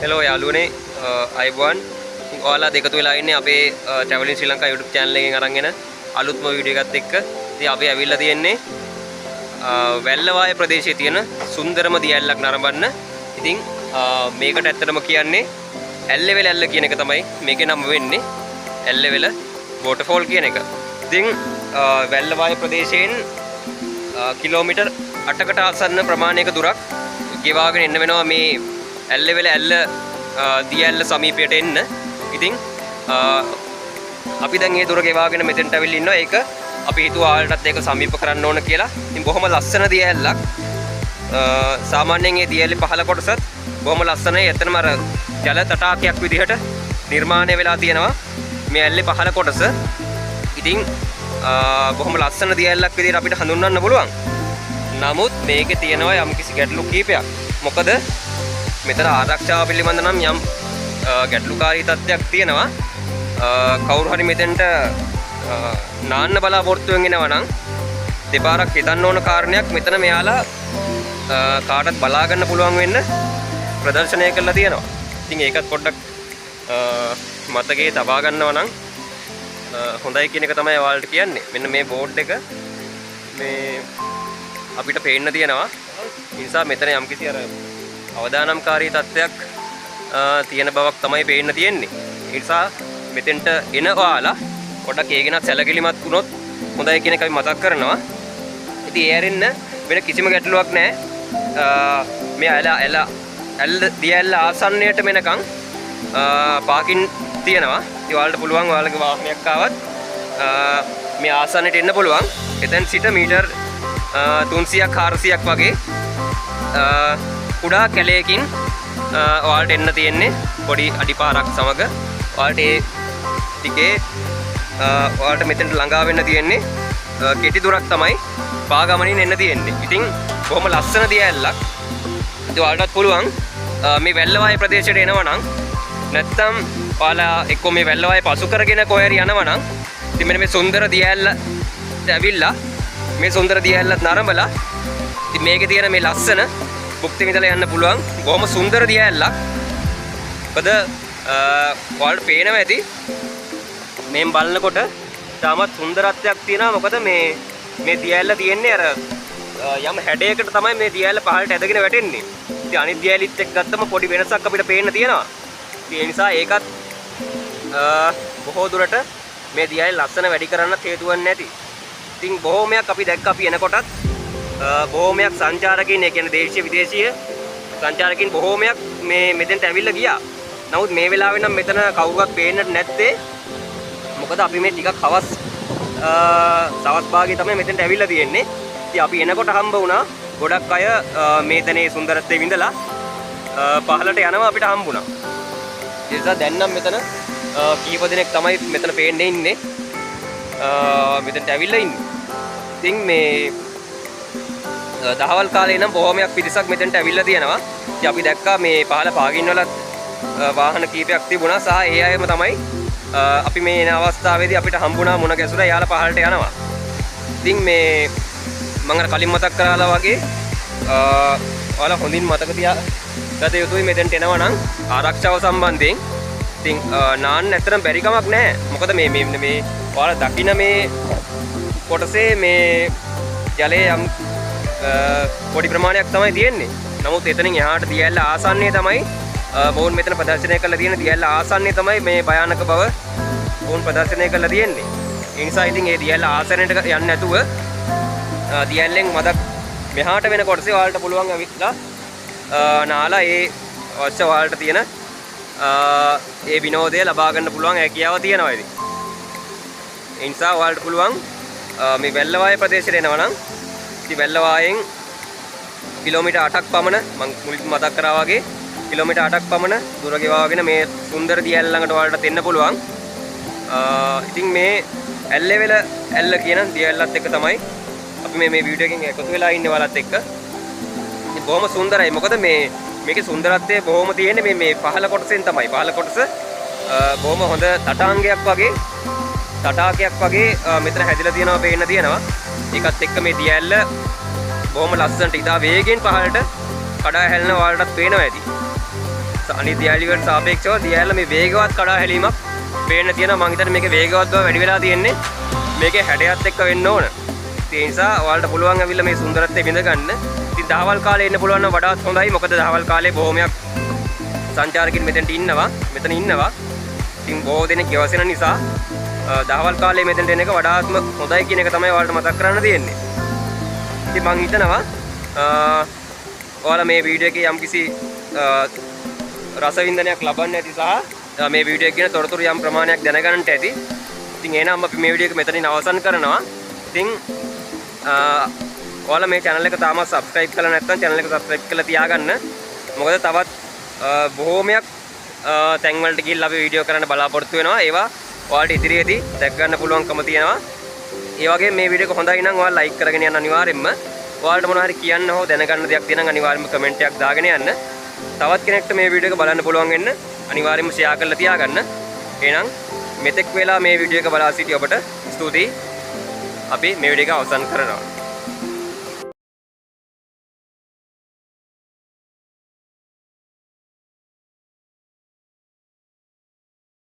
Hello යාළුවනේ අයිබෝන් ඔයාලා දෙකතු වෙලා ඉන්නේ අපේ traveling ශ්‍රී ලංකා YouTube channel එකෙන් අරන් එන අලුත්ම වීඩියෝ එකත් එක්ක. ඉතින් අපි ඇවිල්ලා තියෙන්නේ වැල්ලවාය ප්‍රදේශයේ තියෙන සුන්දරම දියැලක් නරඹන්න. ඉතින් මේකට ඇත්තටම කියන්නේ ඇල්ලෙවෙල ඇල්ල කියන එක තමයි මේකේ නම වෙන්නේ. ඇල්ලෙවෙල waterfall කියන එක. ඉතින් වැල්ලවාය ප්‍රදේශයෙන් කිලෝමීටර් 8කට ආසන්න ප්‍රමාණයක දුරක් ගෙවාගෙන එන්න වෙනවා මේ ඇල්ලෙවෙල ඇල්ල දියැල්ල සමීපයට එන්න. ඉතින් අපි දැන් මේ දුර ගෙවාගෙන මෙතෙන්ට අවිල්ලා ඉන්නවා. ඒක අපි හිතුවා ආල්ටත් ඒක සමීප කරන්න ඕන කියලා. ඉතින් බොහොම ලස්සන දියැලක්. සාමාන්‍යයෙන් මේ දියැලේ පහළ කොටසත් බොහොම ලස්සනයි. එතනම අර ජල තටාකයක් විදිහට නිර්මාණය වෙලා තියෙනවා මේ ඇල්ලේ පහළ කොටස. ඉතින් බොහොම ලස්සන දියැලක් විදිහට අපිට හඳුන්වන්න පුළුවන්. නමුත් මේකේ තියෙනවා යම්කිසි ගැටලු කීපයක්. මොකද මෙතන ආරක්ෂාව පිළිබඳ නම් යම් ගැටලුකාරී තත්ත්වයක් තියෙනවා. කවුරු හරි මෙතෙන්ට නාන්න බලාපොරොත්තුවෙන් එනවා නම් දෙපාරක් හිතන්න ඕන කාරණයක් මෙතන මෙයාලා කාටත් බලා ගන්න පුළුවන් වෙන්න ප්‍රදර්ශනය කරලා තියෙනවා. ඉතින් ඒකත් පොඩ්ඩක් මතකයේ තබා ගන්නවා නම් හොඳයි කියන එක තමයි ඔයාලට කියන්නේ. මෙන්න මේ බෝඩ් එක මේ අපිට පේන්න තියෙනවා. ඒ නිසා මෙතන යම්කිසි අර අවදානම්කාරී තත්ත්වයක් තියෙන බවක් තමයි පේන්න තියෙන්නේ. ඒ නිසා මෙතෙන්ට එන ඔයාලා පොඩ්ඩක් ඒ ගැන සැලකිලිමත් වුණොත් හොඳයි කියන එක අපි මතක් කරනවා. ඉතින් ඒ ඇරෙන්න වෙන කිසිම ගැටලුවක් නැහැ. මේ ඇල්ල දියැල්ල ආසන්නයට මෙනකන් පාකින් තියෙනවා. ඉතින් ඔයාලට පුළුවන් ඔයාලගේ වාහනයක් ආවත් මේ ආසන්නයට එන්න පුළුවන්. එතෙන් සිට මීටර් 300ක් 400ක් වගේ කුඩා කැලයකින් ඔයාලට එන්න තියෙන්නේ පොඩි අඩිපාරක් සමග. ඔයාලට ඒ ටිකේ ඔයාලට මෙතනට ළඟා වෙන්න තියෙන්නේ කෙටි දුරක් තමයි පාගමනින් එන්න තියෙන්නේ. ඉතින් බොහොම ලස්සන දියැලක්. ඉතින් ඔයාලටත් පුළුවන් මේ වැල්ලවාය ප්‍රදේශයට එනවා නම් නැත්නම් ඔයාලා එක්ක මේ වැල්ලවාය පසු කරගෙන කොහේරි යනවා නම් ඉතින් මෙන්න මේ සුන්දර දියැලට ඇවිල්ලා මේ සුන්දර දියැලත් නරඹලා ඉතින් මේකේ තියෙන මේ ලස්සන බුක්ති විඳලා යන්න පුළුවන්. බොහොම සුන්දර දියැලක්. මොකද ඔයාලට පේනවා ඇති මෙන් බලනකොට තාමත් සුන්දරත්වයක් තියෙනවා. මොකද මේ දියැල තියෙන්නේ අර යම් හැඩයකට තමයි මේ දියැල පහළට ඇදගෙන වැටෙන්නේ. ඉතින් අනිත් දියැලිත් එක්ක ගත්තම පොඩි වෙනසක් අපිට පේන්න තියෙනවා. ඒ නිසා ඒකත් බොහෝ දුරට මේ දියැල ලස්සන වැඩි කරන්නත් හේතු වෙන්නේ නැති. ඉතින් බොහෝමයක් අපි දැක්ක අපි එනකොටත් බොහෝමයක් සංචාරකයන්, ඒ කියන්නේ දේශීය විදේශීය සංචාරකයන් බොහෝමයක් මේ මෙතෙන්ට ඇවිල්ලා ගියා. නමුත් මේ වෙලාවේ නම් මෙතන කවුරුවත් පේන්නට නැත්තේ. මොකද අපි මේ ටිකක් සවස් භාගයේ තමයි මෙතෙන්ට ඇවිල්ලා තියෙන්නේ. ඉතින් අපි එනකොට හම්බ වුණා ගොඩක් අය මේතනේ සුන්දරත්වයේ විඳලා පහළට යනවා අපිට හම්බුණා. ඒ නිසා දැන් නම් මෙතන කීප දෙනෙක් තමයි මෙතන පේන්නේ ඉන්නේ. මෙතනට ඇවිල්ලා ඉන්නේ. ඉතින් මේ දහවල් කාලේ නම් බොහොමයක් පිරිසක් මෙතනට ඇවිල්ලා තියෙනවා. ඉතින් අපි දැක්කා මේ පහළ පාගින් වලත් වාහන කීපයක් තිබුණා. සහ ඒ අයම තමයි අපි මේ එන අවස්ථාවේදී අපිට හම්බුණා මුණ ගැසුණා. යාලා පහළට යනවා. ඉතින් මේ මම අර කලින් මතක් කරලා වගේ ඔයාලා හොඳින් මතක තියාගත යුතුයි මෙතෙන්ට එනවා නම් ආරක්ෂාව සම්බන්ධයෙන්. ඉතින් නාන්න ඇත්තටම බැරි කමක් නැහැ. මොකද මේ ඔයාලා දකින්න මේ කොටසේ මේ ජලයේ යම් පොඩි ප්‍රමාණයක් තමයි තියෙන්නේ. නමුත් එතනින් එහාට දියැල්ල ආසන්නයේ තමයි මොවුන් මෙතන ප්‍රදර්ශනය කරලා තියෙන දියැල්ල ආසන්නයේ තමයි මේ භයානක බව මොවුන් ප්‍රදර්ශනය කරලා තියෙන්නේ. ඒ නිසා ඉතින් මේ දියැල්ල ආසන්නයට යන්නේ නැතුව දියැල්ලෙන් මදක් මෙහාට වෙන කොටසේ ඔයාලට පුළුවන් අවිත්ලා නාලා ඒ අවශ්‍ය ඔයාලට තියෙන ඒ විනෝදය ලබා ගන්න පුළුවන් හැකියාව තියෙනවා ඉතින්. ඒ නිසා ඔයාලට පුළුවන් මේ වැල්ලවාය ප්‍රදේශයට එනවා නම් ඉතින් වැල්ලවායෙන් කිලෝමීටර් 8ක් පමණ මම මුලින් මතක් කරා වගේ කිලෝමීටර් 8ක් පමණ දුර ගෙවාගෙන මේ සුන්දර දියැල ළඟට ඔයාලට එන්න පුළුවන්. ඉතින් මේ ඇල්ලෙවෙල ඇල්ල කියන දියැලත් එක්ක තමයි අපි මේ වීඩියෝ එකෙන් එකතු වෙලා ඉන්නේ ඔයාලත් එක්ක. ඉතින් බොහොම සුන්දරයි. මොකද මේකේ සුන්දරත්වය බොහොම තියෙන්නේ මේ පහළ කොටසෙන් තමයි. පහළ කොටස බොහොම හොඳ තටාංගයක් වගේ තටාකයක් වගේ මෙතන හැදිලා තියෙනවා පේන්න තියෙනවා. ඒකත් එක්ක මේ දියැල්ල බොහොම ලස්සනට ඉදා වේගෙන් පහළට කඩා හැලෙන ඔයාලටත් පේනවා ඇති. අනිත් දියඇලි වලට සාපේක්ෂව දියඇල්ල මේ වේගවත් කඩා හැලීමක් පේන්න තියෙනවා. මම හිතන්නේ මේකේ වේගවත් බව වැඩි වෙලා තියෙන්නේ මේකේ හැඩයත් එක්ක වෙන්න ඕන. ඒ නිසා ඔයාලට පුළුවන් ඇවිල්ලා මේ සුන්දරත්වය විඳ ගන්න. ඉතින් දහවල් කාලේ එන්න පුළුවන් නම් වඩාත් හොඳයි. මොකද දහවල් කාලේ බොහොමයක් සංචාරකින් මෙතෙන්ට ඉන්නවා. ඉතින් බොහෝ දෙනෙක් ගෙවසෙන නිසා දහවල් කාලේ මෙතෙන්ට එන එක වඩාත්ම හොඳයි කියන එක තමයි ඔයාලට මතක් කරන්න තියෙන්නේ. ඉතින් මම හිතනවා ඔයාලා මේ වීඩියෝ එකේ යම්කිසි රසවින්දනයක් ලබන්න ඇති සහ මේ වීඩියෝ එකේ තොරතුරු යම් ප්‍රමාණයක් දැනගන්නට ඇති. ඉතින් එහෙනම් අපි මේ වීඩියෝ එක මෙතනින් අවසන් කරනවා. ඉතින් ඔයාලා මේ channel එක තාමත් subscribe කරලා නැත්නම් channel එක subscribe කරලා තියාගන්න. මොකද තවත් බොහෝමයක් තැන් වලට ගිහිල්ලා අපි වීඩියෝ කරන්න බලාපොරොත්තු වෙනවා. ඒවා ඔයාලට ඉදිරියේදී දැක් ගන්න පුළුවන්කම තියෙනවා. ඒ වගේම මේ වීඩියෝ එක හොඳයි නම් ඔයාලා like කරගෙන යන්න අනිවාර්යෙන්ම. ඔයාලට මොනවා හරි කියන්න හෝ දැනගන්න දෙයක් තියෙනවා නම් අනිවාර්යෙන්ම කමෙන්ට් එකක් දාගෙන යන්න. තවත් කෙනෙක්ට මේ වීඩියෝ එක බලන්න පුළුවන් වෙන්න අනිවාර්යෙන්ම ෂෙයා කරලා තියාගන්න. එහෙනම් මෙතෙක් වෙලා මේ වීඩියෝ එක බලා සිටි ඔබට ස්තුතියි. අපි මේ වීඩියෝ එක අවසන් කරනවා.